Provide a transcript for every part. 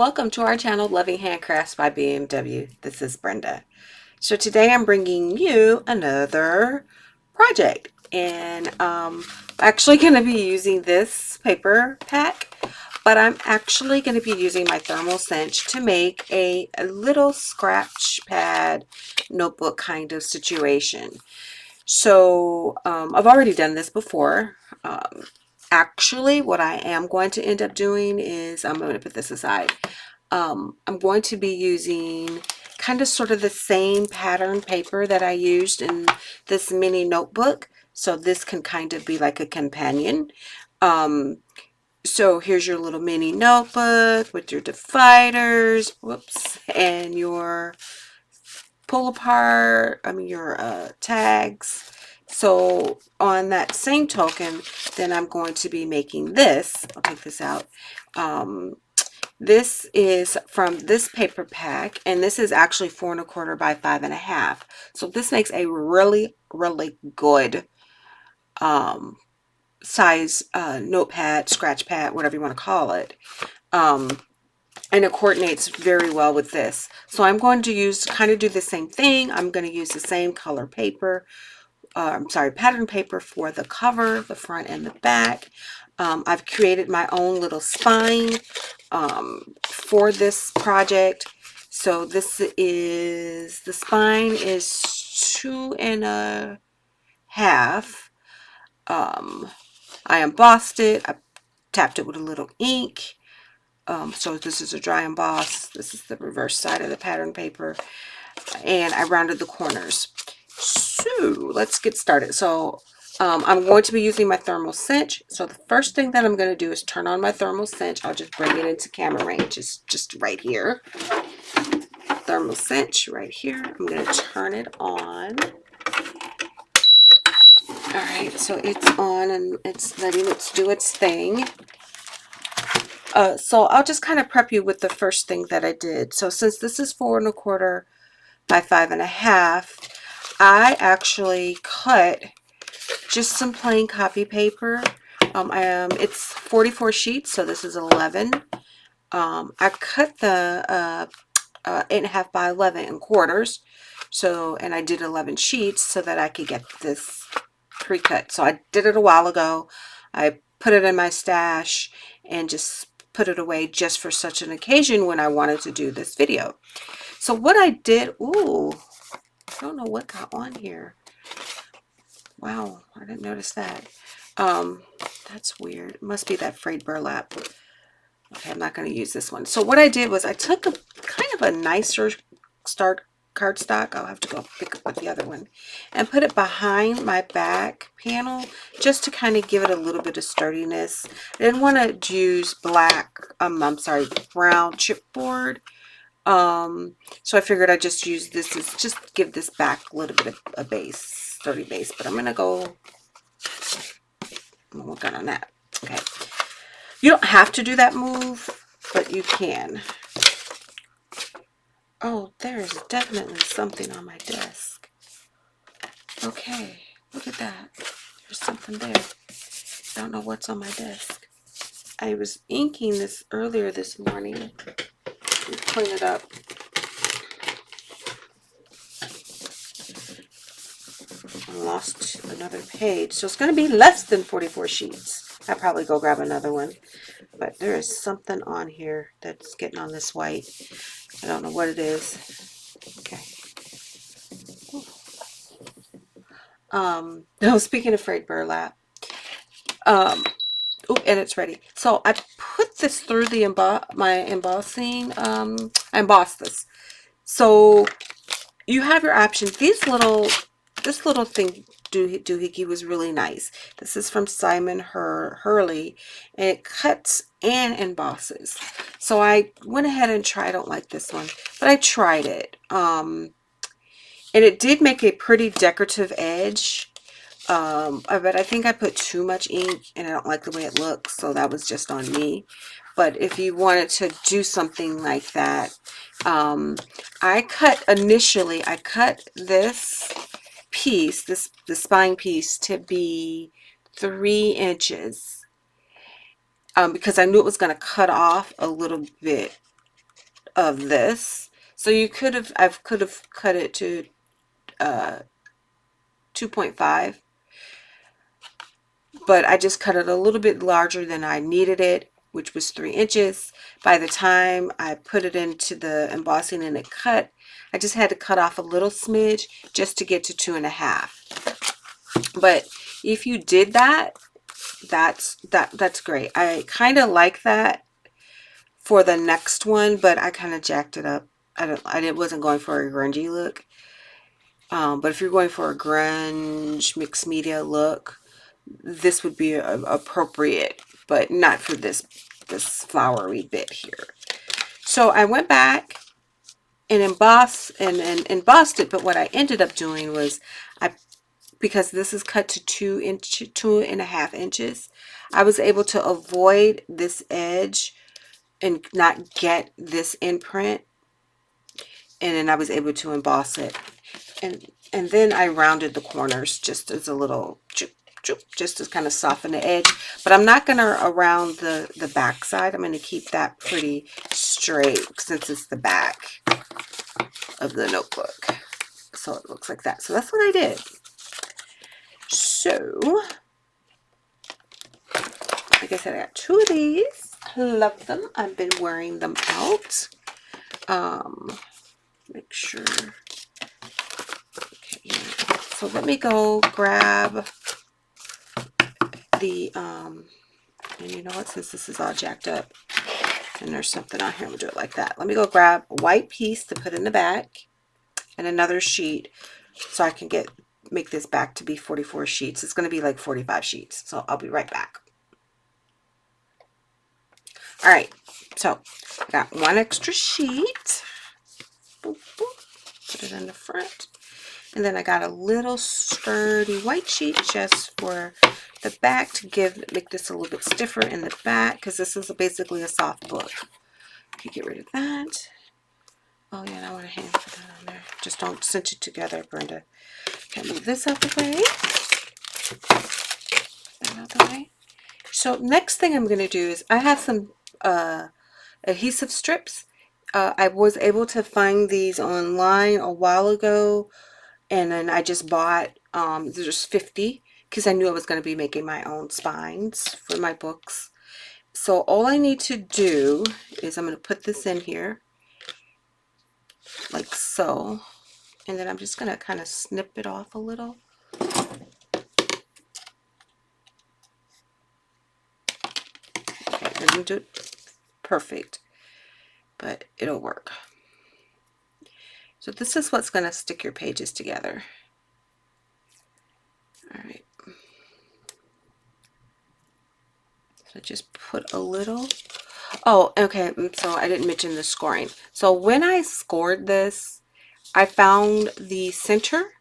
welcome to our channel, Loving Handcrafts by BMW. This is Brenda. So today I'm bringing you another project, and I'm actually going to be using this paper pack, but I'm actually going to be using my Thermal Cinch to make a little scratch pad notebook kind of situation. So I've already done this before. Actually, what I am going to end up doing is, I'm going to put this aside. I'm going to be using kind of sort of the same pattern paper that I used in this mini notebook. So this can kind of be like a companion. So here's your little mini notebook with your dividers, whoops, and your pull apart, your tags. So on that same token, then I'm going to be making this. I'll take this out. This is from this paper pack, and this is actually 4 1/4 by 5 1/2. So this makes a really, really good size notepad, scratch pad, whatever you want to call it. And it coordinates very well with this. So I'm going to use, kind of do the same thing. I'm going to use the same color paper, pattern paper for the cover, the front and the back. I've created my own little spine for this project. So this is, the spine is 2 1/2. I embossed it. I tapped it with a little ink. So this is a dry emboss. This is the reverse side of the pattern paper. And I rounded the corners. So let's get started. So I'm going to be using my Thermal Cinch. So the first thing that I'm going to do is turn on my Thermal Cinch. I'll just bring it into camera range, just right here. Thermal Cinch right here. I'm going to turn it on. Alright, so it's on and it's letting it do its thing. So I'll just kind of prep you with the first thing that I did. So since this is 4 1/4 by 5 1/2, I actually cut just some plain copy paper. It's 44 sheets, so this is 11. I cut the 8 1/2 by 11 in quarters. So, and I did 11 sheets so that I could get this pre-cut. So I did it a while ago. I put it in my stash and just put it away just for such an occasion when I wanted to do this video. So what I did, ooh, I don't know what got on here. Wow, I didn't notice that. That's weird. It must be that frayed burlap. Okay, I'm not going to use this one. So what I did was I took a kind of a nicer start cardstock. I'll have to go pick up the other one and put it behind my back panel just to kind of give it a little bit of sturdiness. I didn't want to use brown chipboard. So I figured I'd just use this as just give this back a little bit of a base, sturdy base. But I'm gonna work on that. Okay. You don't have to do that move, but you can. Oh, there's definitely something on my desk. Okay, look at that. There's something there. I don't know what's on my desk. I was inking this earlier this morning. Let me clean it up. I lost another page, so it's going to be less than 44 sheets. I'll probably go grab another one, but there is something on here that's getting on this white. I don't know what it is. Okay. Now speaking of frayed burlap, oh, and it's ready. So I put this through the my embossing. I embossed this. So you have your options. This little thing doohickey was really nice. This is from Simon Hurley, and it cuts and embosses. So I went ahead and tried. I don't like this one, but I tried it. And it did make a pretty decorative edge. But I think I put too much ink and I don't like the way it looks, so that was just on me. But if you wanted to do something like that, I cut this piece, the spine piece, to be 3 inches because I knew it was going to cut off a little bit of this. So you could have, I could have cut it to 2.5, but I just cut it a little bit larger than I needed it, which was 3 inches. By the time I put it into the embossing and it cut, I just had to cut off a little smidge just to get to 2.5. But if you did that, that's great. I kind of like that for the next one, but I kind of jacked it up. I wasn't going for a grungy look. But if you're going for a grunge mixed media look, this would be appropriate, but not for this flowery bit here. So I went back and embossed and embossed it, but what I ended up doing was because this is cut to 2.5 inches, I was able to avoid this edge and not get this imprint, and then I was able to emboss it, and then I rounded the corners just as a little just to kind of soften the edge. But I'm not going to around the back side. I'm going to keep that pretty straight since it's the back of the notebook. So it looks like that. So that's what I did. So like I said, I got 2 of these. Love them. I've been wearing them out. Make sure. Okay, yeah. So let me go grab the and you know what, since this is all jacked up and there's something on here, I'm gonna do it like that. Let me go grab a white piece to put in the back and another sheet so I can make this back to be 44 sheets. It's going to be like 45 sheets, so I'll be right back. All right, so I got 1 extra sheet. Boop, boop. Put it in the front, and then I got a little sturdy white sheet just for the back to make this a little bit stiffer in the back, because this is basically a soft book. Okay, get rid of that. Oh yeah, and I want a hand for that on there. Just don't cinch it together, Brenda. Okay, move this out the way. That out the way. So next thing I'm going to do is I have some adhesive strips. I was able to find these online a while ago, and then I just bought there's 50 because I knew I was going to be making my own spines for my books. So all I need to do is I'm going to put this in here like so, and then I'm just going to kind of snip it off a little. Okay, I didn't do it perfect, but it'll work. So this is what's going to stick your pages together. All right. So just put a little. Oh, okay. So I didn't mention the scoring. So when I scored this, I found the center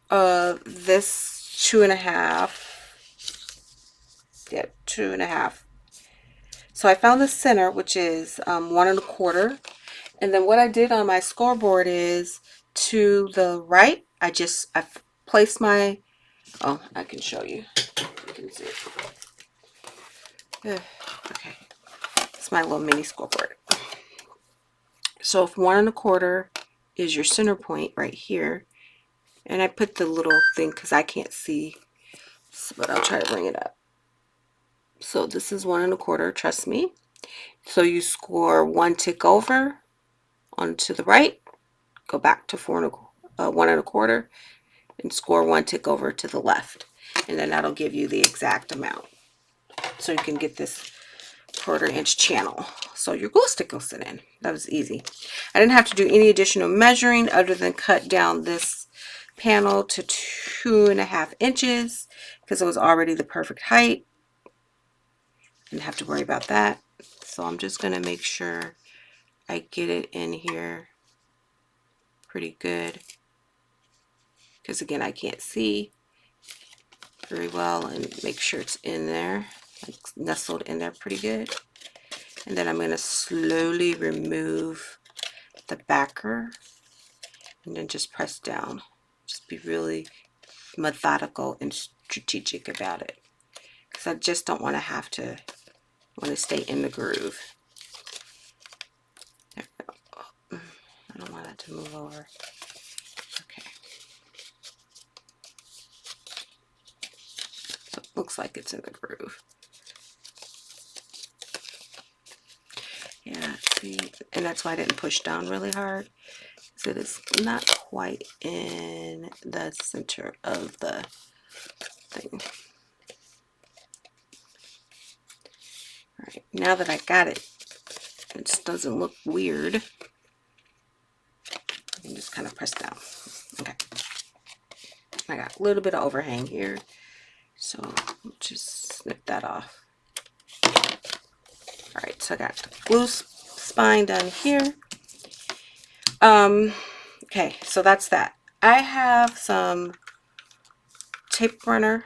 of this 2.5. Yeah, 2.5. So I found the center, which is 1.25. And then what I did on my scoreboard is to the right, I placed my, oh, I can show you. You can see it. Okay, it's my little mini scoreboard. So if 1.25 is your center point right here, and I put the little thing because I can't see, but I'll try to bring it up. So this is 1.25, trust me. So you score 1 tick over onto the right, go back to 1.25, and score 1 tick over to the left, and then that'll give you the exact amount. So you can get this 1/4 inch channel. So your glue stick will sit in. That was easy. I didn't have to do any additional measuring other than cut down this panel to 2.5 inches because it was already the perfect height. Didn't have to worry about that. So I'm just going to make sure I get it in here pretty good, because again, I can't see very well, and make sure it's in there, like nestled in there pretty good. And then I'm going to slowly remove the backer and then just press down. Just be really methodical and strategic about it, because I just don't want to stay in the groove. I don't want that to move over. Okay. So it looks like it's in the groove. Yeah, see, and that's why I didn't push down really hard. So it's not quite in the center of the thing. All right, now that I got it, it doesn't look weird. I can just kind of press down. Okay. I got a little bit of overhang here, so just snip that off. All right, so I got the glue spine done here. Okay, so that's that. I have some tape runner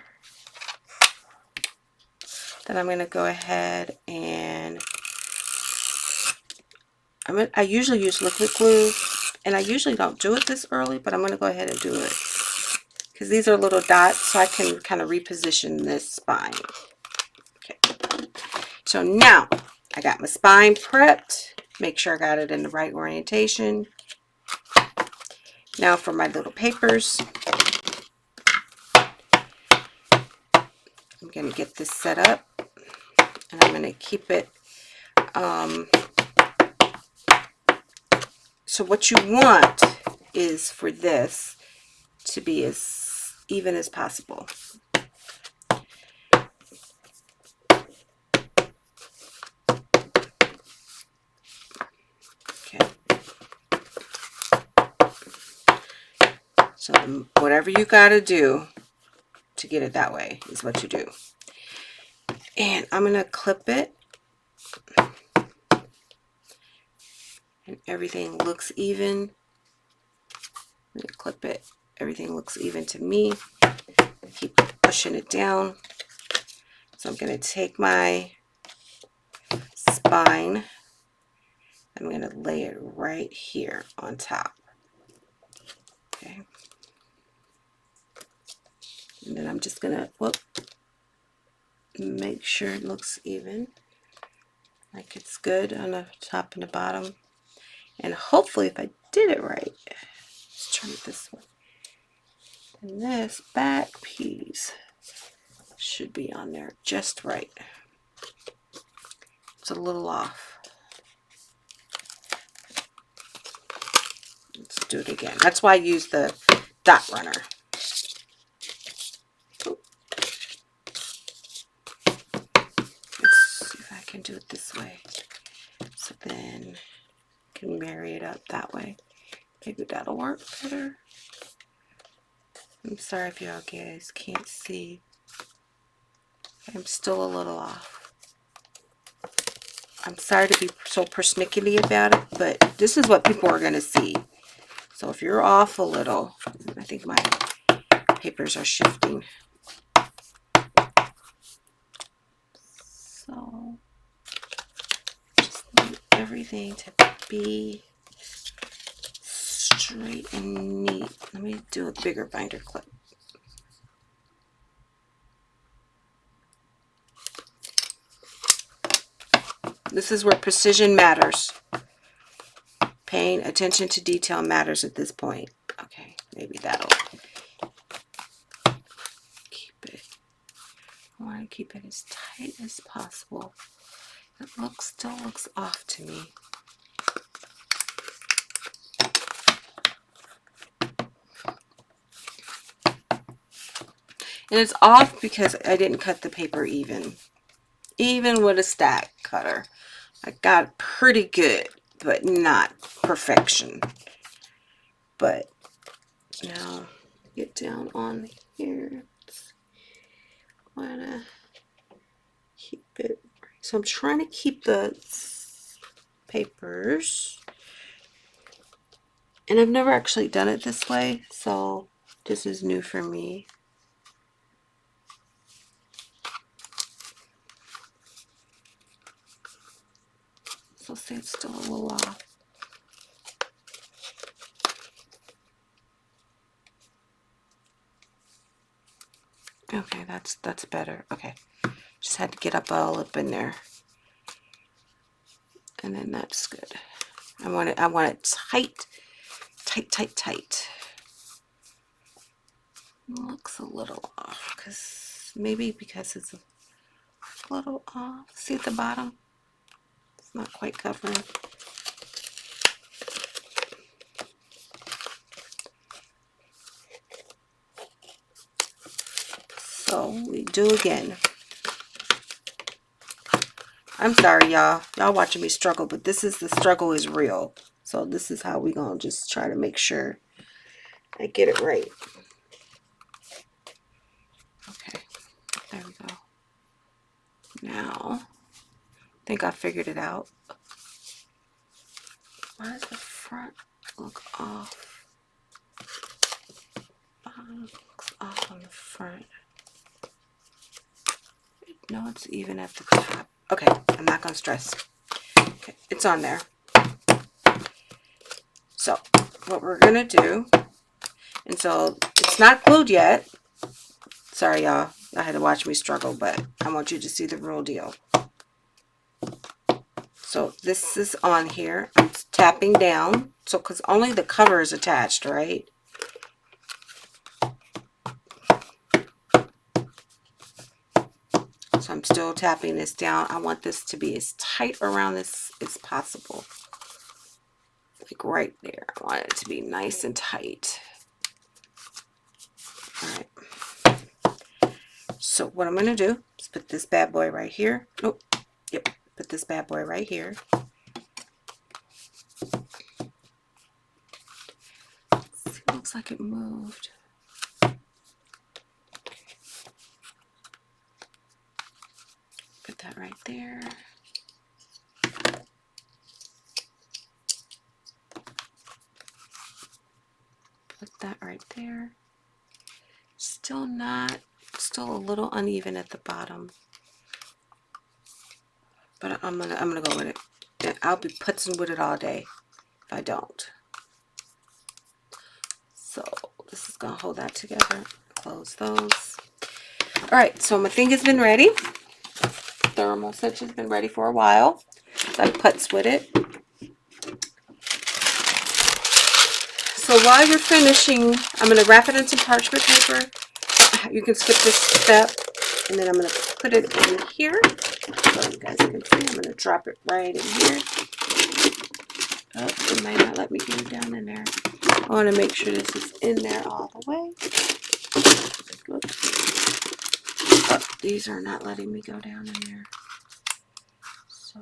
that I'm going to go ahead and I usually use liquid glue, and I usually don't do it this early, but I'm going to go ahead and do it because these are little dots, so I can kind of reposition this spine. Okay, so now I got my spine prepped. Make sure I got it in the right orientation. Now for my little papers, I'm going to get this set up, and I'm going to keep it. So what you want is for this to be as even as possible. Okay. So whatever you got to do to get it that way is what you do. And I'm going to clip it. And everything looks even. I'm going to clip it. Everything looks even to me. Keep pushing it down. So I'm going to take my spine. I'm going to lay it right here on top. Okay. And then I'm just going to make sure it looks even. Like it's good on the top and the bottom. And hopefully if I did it right, let's turn it this way. And this back piece should be on there just right. It's a little off. Let's do it again. That's why I use the dot runner. Ooh. Let's see if I can do it this way. So then I can marry it up that way. Maybe that'll work better. I'm sorry if y'all guys can't see. I'm still a little off. I'm sorry to be so persnickety about it, but this is what people are going to see. So if you're off a little, I think my papers are shifting. So just need everything to be straight and neat. Let me do a bigger binder clip. This is where precision matters. Paying attention to detail matters at this point. Okay, maybe that'll keep it. I want to keep it as tight as possible. It still looks off to me. And it's off because I didn't cut the paper even. Even with a stack cutter. I got pretty good, but not perfection. But now get down on here. I want to keep it. So I'm trying to keep the papers. And I've never actually done it this way, so this is new for me. So see, it's still a little off. Okay, that's better. Okay, just had to get all up in there, and then that's good. I want it tight, tight, tight, tight. Looks a little off because it's a little off. See at the bottom? It's not quite covering. So we do again. I'm sorry, y'all. Y'all watching me struggle, but the struggle is real. So this is how we gonna just try to make sure I get it right. Okay, there we go. Now, I think I figured it out. Why does the front look off? Bottom looks off on the front. No, it's even at the top. Okay, I'm not gonna stress. Okay, it's on there. So what we're gonna do, and so it's not glued yet. Sorry, y'all. I had to watch me struggle, but I want you to see the real deal. So this is on here. I'm tapping down. So because only the cover is attached, right? So I'm still tapping this down. I want this to be as tight around this as possible. Like right there. I want it to be nice and tight. All right. So what I'm going to do is put this bad boy right here. Oh, yep. Put this bad boy right here. See, it looks like it moved. Put that right there. Put that right there. Still a little uneven at the bottom. But I'm gonna go with it. And I'll be putzing with it all day if I don't. So this is gonna hold that together. Close those. All right, so my thing has been ready. Thermal Cinch has been ready for a while. So I putz with it. So while you're finishing, I'm gonna wrap it in some parchment paper. You can skip this step, and then I'm gonna put it in here. So you guys can see, I'm gonna drop it right in here. Oh, it might not let me get it down in there. I want to make sure this is in there all the way. Oh, these are not letting me go down in there. So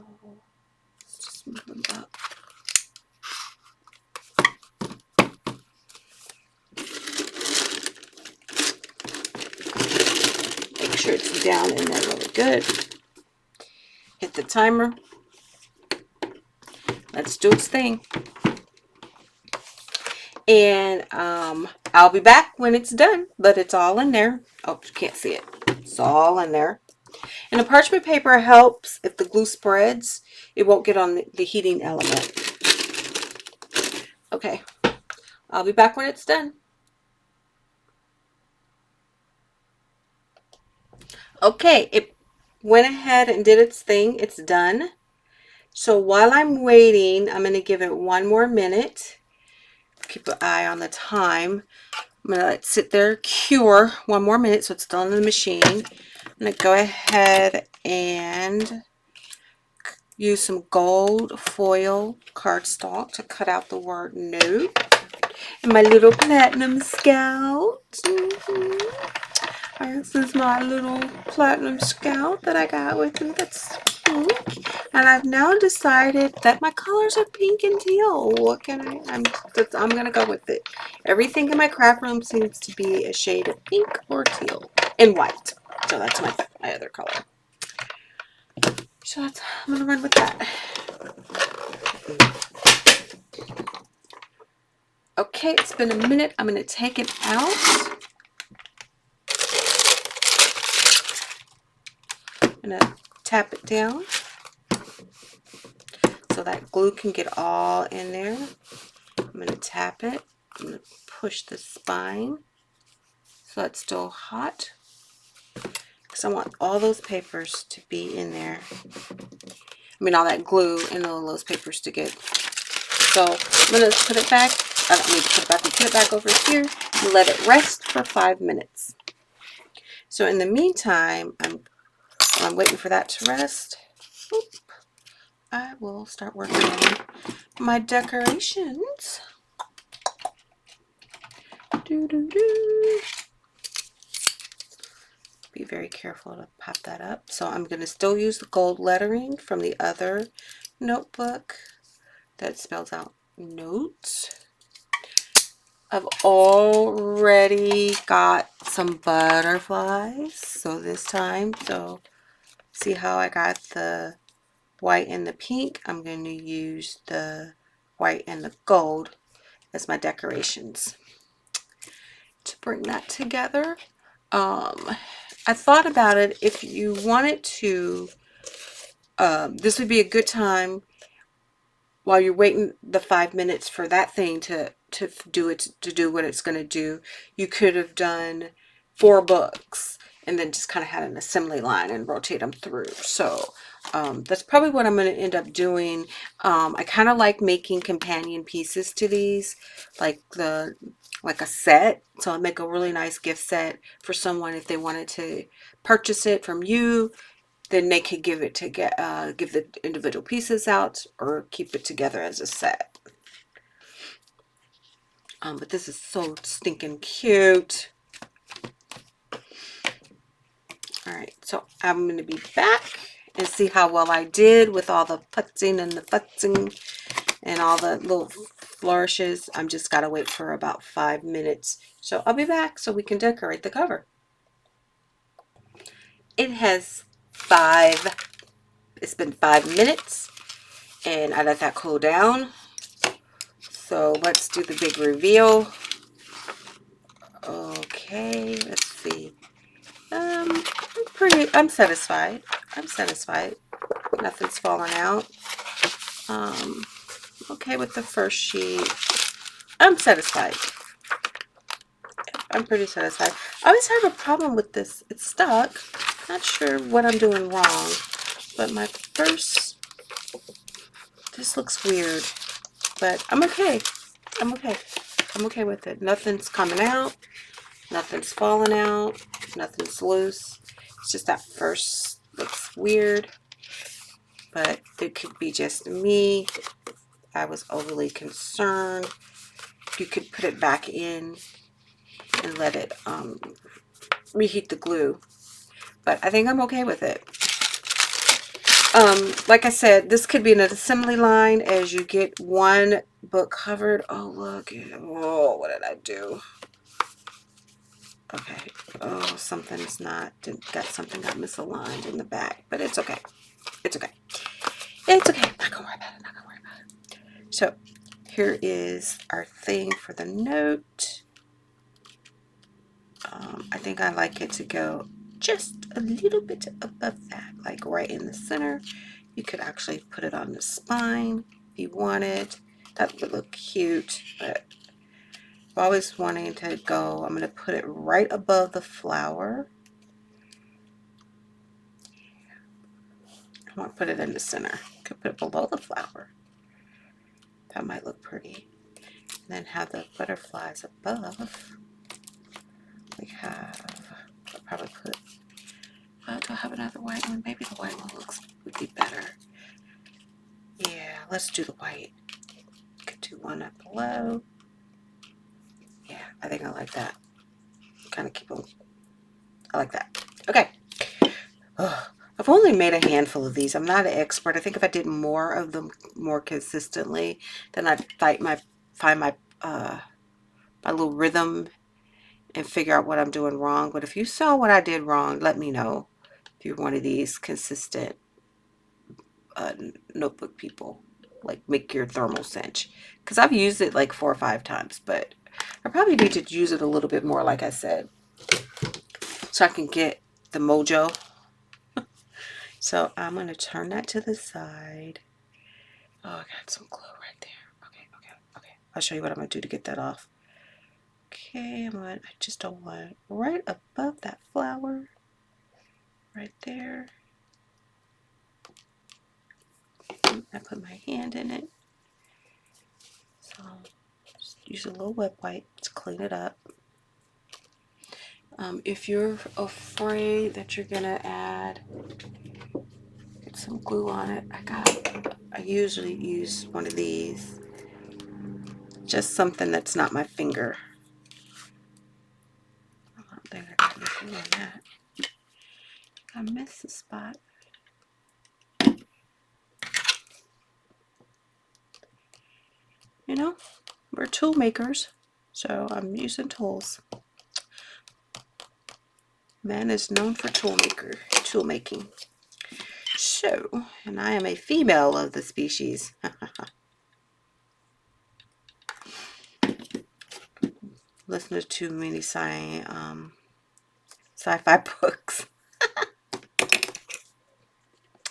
let's just move them up. Make sure it's down in there really good. Hit the timer. Let's do its thing. And I'll be back when it's done, but it's all in there. Oh, you can't see it. It's all in there. And the parchment paper helps if the glue spreads. It won't get on the heating element. Okay, I'll be back when it's done. Okay, it went ahead and did its thing. It's done. So while I'm waiting, I'm going to give it one more minute. Keep an eye on the time. I'm going to let it sit there, cure one more minute so it's still in the machine. I'm going to go ahead and use some gold foil cardstock to cut out the word no. And my little platinum scout. This is my little platinum scout that I got with me. That's pink. And I've now decided that my colors are pink and teal. What can I'm going to go with it. Everything in my craft room seems to be a shade of pink or teal and white. So that's my other color. So I'm going to run with that. Okay, it's been a minute. I'm going to take it out. I'm going to tap it down so that glue can get all in there. I'm going to tap it. I'm going to push the spine so it's still hot because I want all those papers to be in there. I mean, all that glue and all those papers to get So I'm going to put it back. I don't need to put it back. We put it back over here and let it rest for 5 minutes. So in the meantime, while I'm waiting for that to rest, I will start working on my decorations. Be very careful to pop that up. So I'm going to still use the gold lettering from the other notebook that spells out notes. I've already got some butterflies. So this time, so see how I got the white and the pink? I'm going to use the white and the gold as my decorations to bring that together. I thought about it, if you wanted to, this would be a good time while you're waiting the 5 minutes for that thing to do what it's going to do. You could have done 4 books and then just kind of had an assembly line and rotate them through. So that's probably what I'm going to end up doing. I kind of like making companion pieces to these, like a set. So I'll make a really nice gift set for someone if they wanted to purchase it from you. Then they could give it to give the individual pieces out or keep it together as a set. But this is so stinking cute. All right, so I'm going to be back and see how well I did with all the putzing and the futzing and all the little flourishes. I'm just got to wait for about 5 minutes. So I'll be back so we can decorate the cover. It's been 5 minutes and I let that cool down. So let's do the big reveal. Okay, let's see. I'm satisfied. Nothing's falling out. Okay with the first sheet. I'm satisfied. I'm pretty satisfied. I always have a problem with this. It's stuck. Not sure what I'm doing wrong. But this looks weird. But I'm okay. I'm okay with it. Nothing's coming out. Nothing's falling out. Nothing's loose. It's just that first looks weird. But it could be just me. I was overly concerned. You could put it back in and let it reheat the glue. But I think I'm okay with it. Like I said, this could be an assembly line as you get one book covered. Oh, look. Oh, what did I do? Okay. Oh, something got misaligned in the back. But it's okay. It's okay. It's okay. Not gonna worry about it. Not gonna worry about it. So here is our thing for the note. I think I like it to go just a little bit above that, like right in the center. You could actually put it on the spine if you wanted. That would look cute, but I'm always wanting to go. I'm going to put it right above the flower. I want to put it in the center. Could put it below the flower. That might look pretty. And then have the butterflies above. We have, I'll probably put, do I have another white one? Maybe the white one would be better. Yeah, let's do the white. Could do one up below. Yeah, I think I like that. Kind of keep them. I like that. Okay. Oh, I've only made a handful of these. I'm not an expert. I think if I did more of them more consistently, then I'd find my my little rhythm and figure out what I'm doing wrong. But if you saw what I did wrong, let me know. If you're one of these consistent notebook people, like make your thermal cinch, because I've used it like 4 or 5 times, but I probably need to use it a little bit more, like I said, so I can get the mojo. So I'm going to turn that to the side. Oh, I got some glue right there. Okay. I'll show you what I'm going to do to get that off. Okay, I just don't want it right above that flower. Right there. I put my hand in it. Just use a little wet wipe to clean it up. If you're afraid that you're gonna get some glue on it, I usually use one of these. Just something that's not my finger. I don't think I got any glue on that. I missed the spot. You know, we're tool makers, so I'm using tools. Man is known for tool making. So, and I am a female of the species. Listen to too many sci-fi books.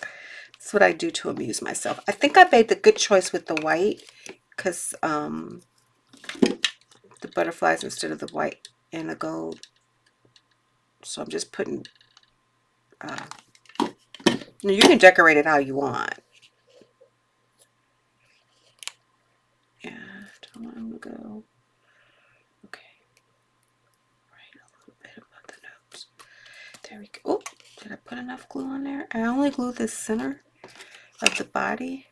That's what I do to amuse myself. I think I made the good choice with the white, because the butterflies instead of the white and the gold. So I'm just putting, you can decorate it how you want. Yeah, don't want them to go. Okay. Right, a little bit above the nose. There we go. Oh, did I put enough glue on there? I only glue the center of the body.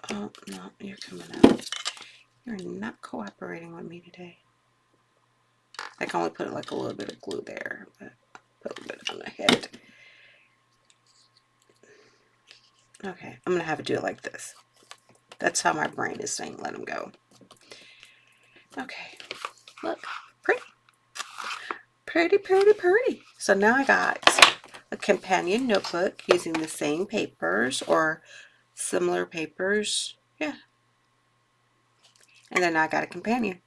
Oh, no, you're coming out. You're not cooperating with me today. I can only put like a little bit of glue there, but put a little bit on the head. Okay, I'm gonna have to do it like this. That's how my brain is saying let them go. Okay, look, pretty. Pretty, pretty, pretty. So now I got a companion notebook using the same papers or similar papers. Yeah. And then I got a companion.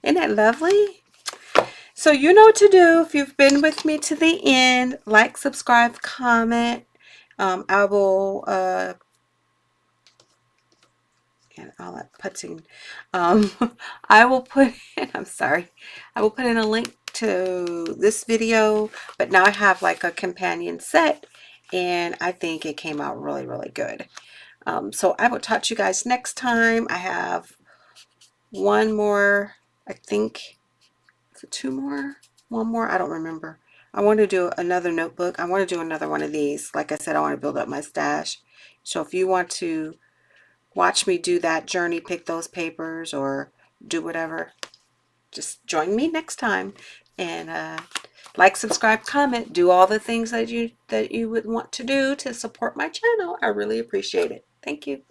Isn't that lovely? So you know what to do if you've been with me to the end. Like, subscribe, comment. I will and all that putting. I will put in, I'm sorry, I will put in a link to this video, but now I have like a companion set and I think it came out really, really good. So I will talk to you guys next time. I have one more, I think, is it two more? One more? I don't remember. I want to do another notebook. I want to do another one of these. Like I said, I want to build up my stash. So if you want to watch me do that journey, pick those papers, or do whatever, just join me next time. And like, subscribe, comment, do all the things that you would want to do to support my channel. I really appreciate it. Thank you.